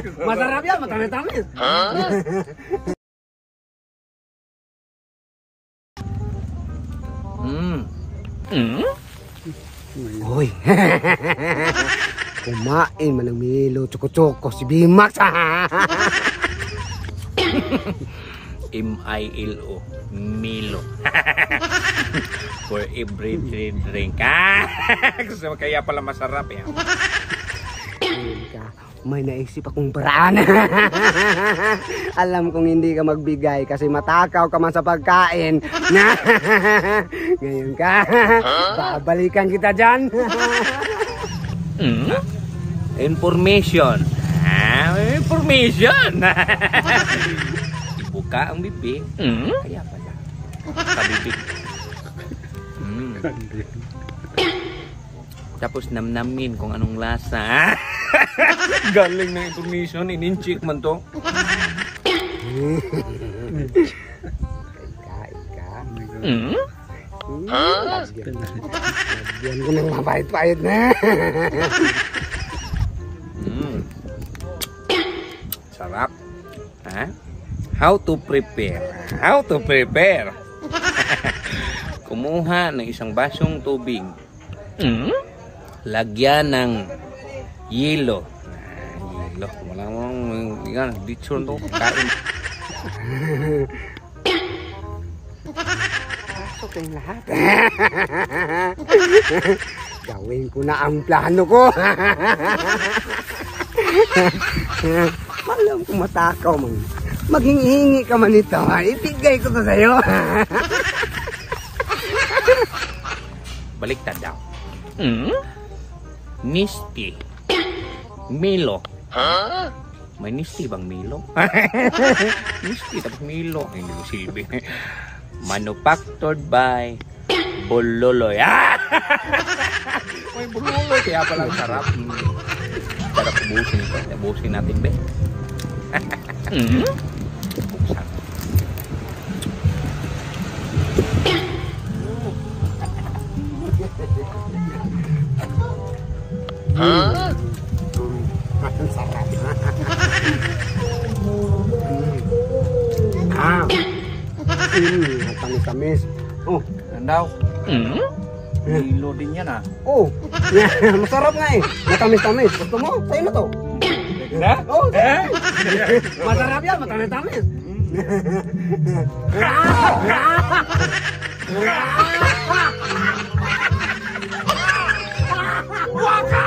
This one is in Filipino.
Masarap yan, matamis-tamis. Uy. Kumain man ng Milo, Choco-Choco, si Bimax. M-I-L-O, Milo. For every drink. Kasi kaya pala masarap yan. May naisip akong paraan. Alam kong hindi ka magbigay kasi matakaw ka man sa pagkain. Ngayon ka, babalikan kita dyan. Information. Information. Ibuka ang bibig. Kaya pala. Kabibig. Tapos namnamin kung anong lasa. Galing na information. In-check man to. Lagyan ko ng mapait-pait na. Sarap. How to prepare? How to prepare? Kumuha ng isang basong tubig. Lagyan ng yelo. Yelo. Wala mong yan. Ditsyon to. Kain. Pasok kayong lahat. Gawin ko na ang plano ko. Alam ko matakaw man. Maghingi ka man ito. Ibigay ko to sa'yo. Baliktad daw. Nisti. Milo. May nisti bang Milo? Nisti tapos Milo. Hindi ko silbi. Manufactured by Bololoy. May Bololoy. Kaya palang sarap. Sarap ubusin ito. Ubusin natin, be. Buksan. Ang sarap. Tamis-tamis. Oh, Ano daw? Milo din yan oh. Masarap nga eh. Matamis-tamis. Gusto mo? Sa'yo na to. Na? Oh, masarap yan. Matamis-tamis. Waka!